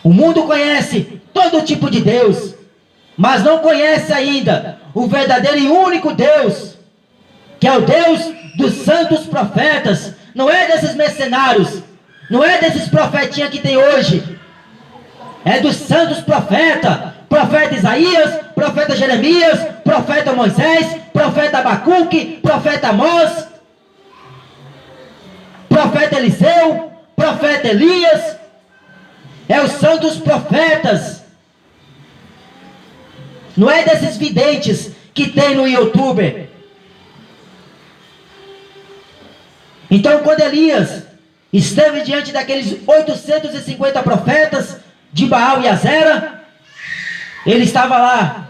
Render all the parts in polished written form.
O mundo conhece todo tipo de Deus, mas não conhece ainda o verdadeiro e único Deus, que é o Deus dos santos profetas. Não é desses mercenários, não é desses profetinhas que tem hoje, é dos santos profetas. Profeta Isaías, profeta Jeremias, profeta Moisés, profeta Abacuque, profeta Amós, profeta Eliseu, profeta Elias. É os santos profetas. Não é desses videntes que tem no YouTube. Então, quando Elias esteve diante daqueles 850 profetas de Baal e Azera, ele estava lá,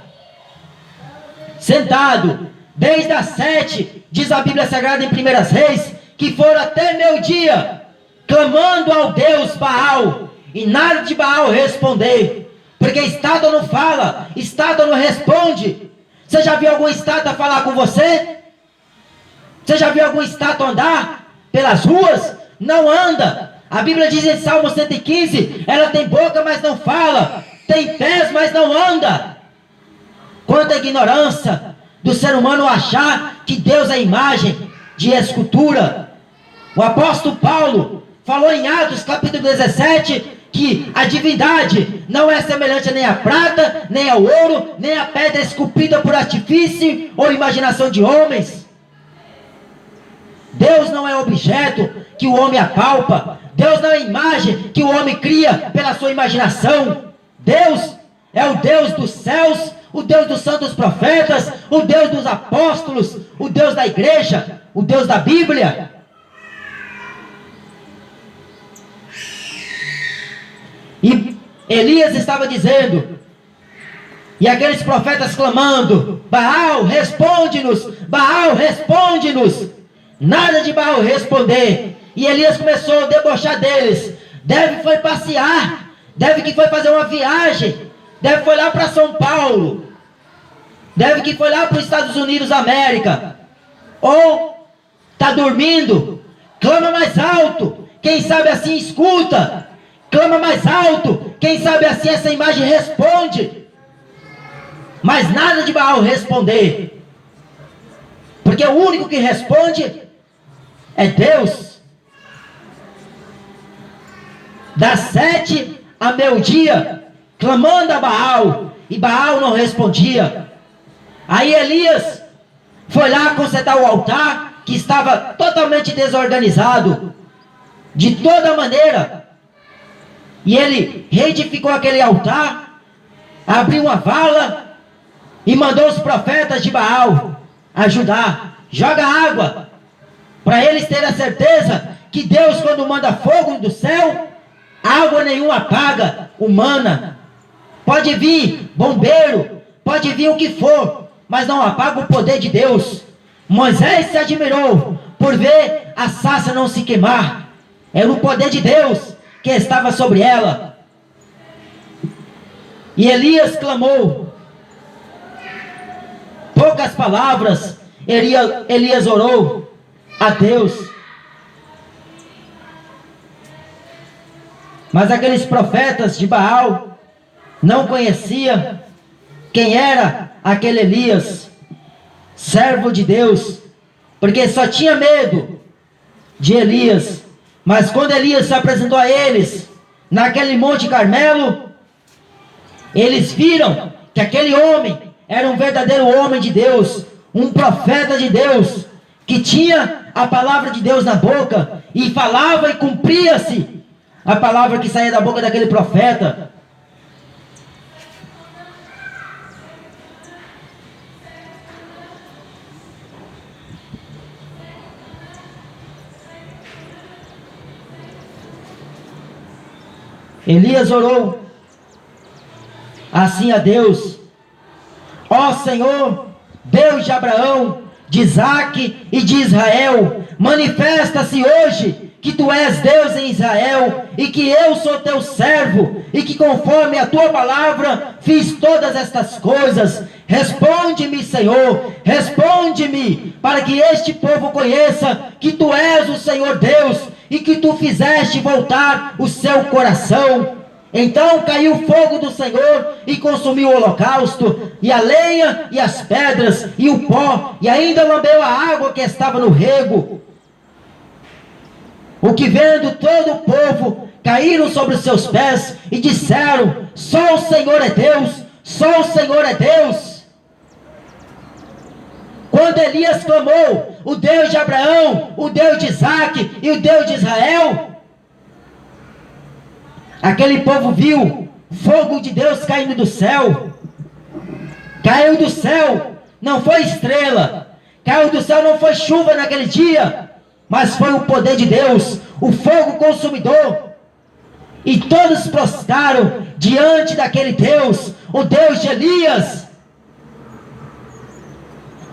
sentado, desde as 7, diz a Bíblia Sagrada em 1 Reis, que foram até meio-dia, clamando ao Deus Baal, e nada de Baal responder, porque estátua não fala, estátua não responde. Você já viu alguma estátua falar com você? Você já viu alguma estátua andar pelas ruas? Não anda. A Bíblia diz em Salmo 115, ela tem boca, mas não fala, tem pés, mas não anda. Quanta ignorância do ser humano achar que Deus é imagem de escultura. O apóstolo Paulo falou em Atos capítulo 17, que a divindade não é semelhante nem à prata, nem ao ouro, nem à pedra esculpida por artifício ou imaginação de homens. Deus não é objeto que o homem apalpa. Deus não é imagem que o homem cria pela sua imaginação. Deus é o Deus dos céus, o Deus dos santos profetas, o Deus dos apóstolos, o Deus da igreja, o Deus da Bíblia. E Elias estava dizendo, e aqueles profetas clamando, Baal, responde-nos, Baal, responde-nos. Nada de Baal responder. E Elias começou a debochar deles. Deve foi passear, deve que foi fazer uma viagem, deve foi lá para São Paulo, deve que foi lá para os Estados Unidos da América, ou está dormindo. Clama mais alto, quem sabe assim escuta. Clama mais alto, quem sabe assim essa imagem responde. Mas nada de Baal responder, porque o único que responde é Deus. Das 7 a meio-dia, clamando a Baal, e Baal não respondia. Aí Elias foi lá consertar o altar, que estava totalmente desorganizado, de toda maneira. E ele reedificou aquele altar, abriu uma vala, e mandou os profetas de Baal ajudar. Joga água, para eles terem a certeza que Deus, quando manda fogo do céu, água nenhuma apaga, humana. Pode vir bombeiro, pode vir o que for, mas não apaga o poder de Deus. Moisés se admirou por ver a sarça não se queimar. Era o poder de Deus que estava sobre ela. E Elias clamou. Poucas palavras, Elias orou a Deus. Mas aqueles profetas de Baal não conheciam quem era aquele Elias, servo de Deus, porque só tinha medo de Elias. Mas quando Elias se apresentou a eles, naquele Monte Carmelo, eles viram que aquele homem era um verdadeiro homem de Deus, um profeta de Deus, que tinha a palavra de Deus na boca, e falava e cumpria-se a palavra que saía da boca daquele profeta. Elias orou assim a Deus: ó Senhor, Deus de Abraão, de Isaque e de Israel, manifesta-se hoje que tu és Deus em Israel, e que eu sou teu servo, e que conforme a tua palavra fiz todas estas coisas. Responde-me, Senhor, responde-me, para que este povo conheça que tu és o Senhor Deus, e que tu fizeste voltar o seu coração. Então caiu o fogo do Senhor e consumiu o holocausto, e a lenha, e as pedras, e o pó, e ainda lambeu a água que estava no rego. O que vendo todo o povo, caíram sobre os seus pés, e disseram: só o Senhor é Deus, só o Senhor é Deus. Quando Elias clamou, o Deus de Abraão, o Deus de Isaque e o Deus de Israel, aquele povo viu fogo de Deus caindo do céu. Caiu do céu, não foi estrela. Caiu do céu, não foi chuva naquele dia, mas foi o poder de Deus, o fogo consumidor. E todos prostraram diante daquele Deus, o Deus de Elias.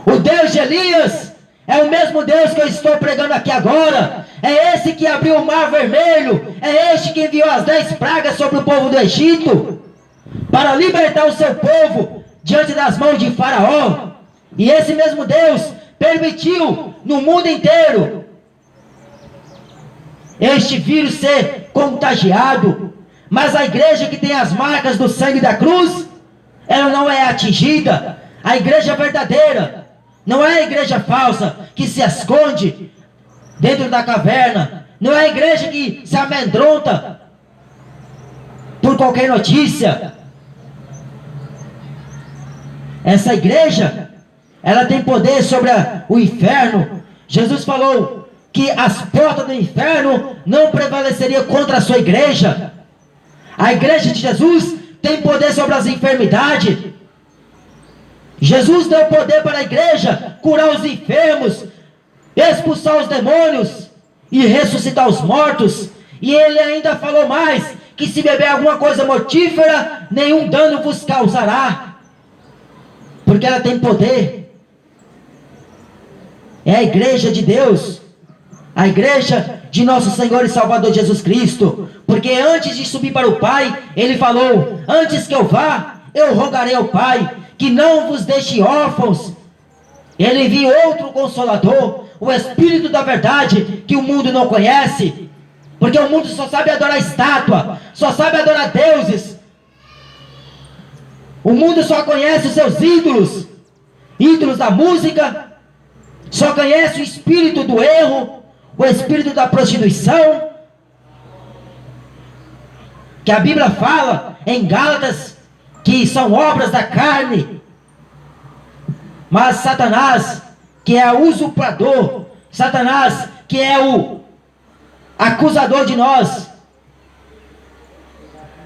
O Deus de Elias é o mesmo Deus que eu estou pregando aqui agora. É esse que abriu o mar vermelho. É este que enviou as 10 pragas sobre o povo do Egito, para libertar o seu povo diante das mãos de Faraó. E esse mesmo Deus permitiu no mundo inteiro este vírus ser contagiado. Mas a igreja que tem as marcas do sangue da cruz, ela não é atingida. A igreja verdadeira não é a igreja falsa que se esconde dentro da caverna. Não é a igreja que se amedronta por qualquer notícia. Essa igreja, ela tem poder sobre o inferno. Jesus falou que as portas do inferno não prevaleceriam contra a sua igreja. A igreja de Jesus tem poder sobre as enfermidades. Jesus deu poder para a igreja curar os enfermos, expulsar os demônios e ressuscitar os mortos. E ele ainda falou mais, que se beber alguma coisa mortífera, nenhum dano vos causará, porque ela tem poder. É a igreja de Deus, a igreja de nosso Senhor e Salvador Jesus Cristo. Porque antes de subir para o Pai, ele falou: antes que eu vá, eu rogarei ao Pai que não vos deixe órfãos. Ele envia outro Consolador, o Espírito da verdade, que o mundo não conhece, porque o mundo só sabe adorar estátua, só sabe adorar deuses. O mundo só conhece os seus ídolos, ídolos da música, só conhece o espírito do erro, o espírito da prostituição, que a Bíblia fala em Gálatas que são obras da carne. Mas Satanás, que é o usurpador, Satanás, que é o acusador de nós,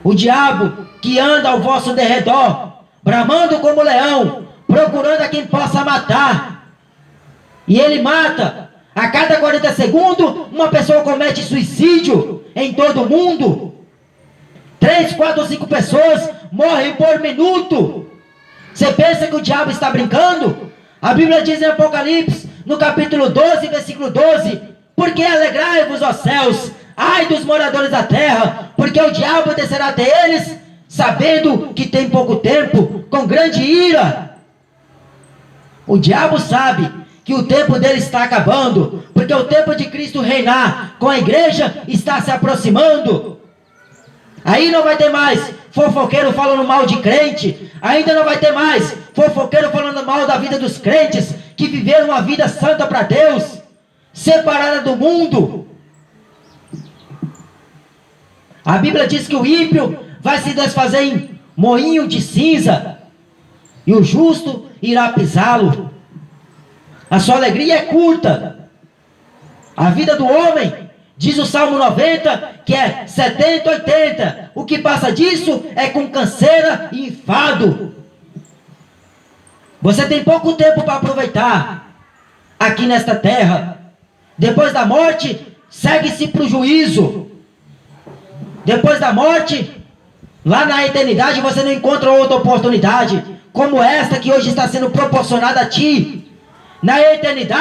o diabo que anda ao vosso derredor, bramando como leão, procurando a quem possa matar. E ele mata. A cada 40 segundos, uma pessoa comete suicídio em todo o mundo. 3, 4, 5 pessoas morrem por minuto. Você pensa que o diabo está brincando? A Bíblia diz em Apocalipse, no capítulo 12, versículo 12: porque alegrai-vos, ó céus, ai dos moradores da terra, porque o diabo descerá até eles, sabendo que tem pouco tempo, com grande ira. O diabo sabe que o tempo dele está acabando, porque o tempo de Cristo reinar com a igreja está se aproximando. Aí não vai ter mais fofoqueiro falando mal de crente. Ainda não vai ter mais fofoqueiro falando mal da vida dos crentes que viveram uma vida santa para Deus, separada do mundo. A Bíblia diz que o ímpio vai se desfazer em moinho de cinza, e o justo irá pisá-lo. A sua alegria é curta. A vida do homem, diz o Salmo 90, que é 70, 80. O que passa disso é com canseira e enfado. Você tem pouco tempo para aproveitar aqui nesta terra. Depois da morte, segue-se para o juízo. Depois da morte, lá na eternidade, você não encontra outra oportunidade como esta que hoje está sendo proporcionada a ti. Na eternidade,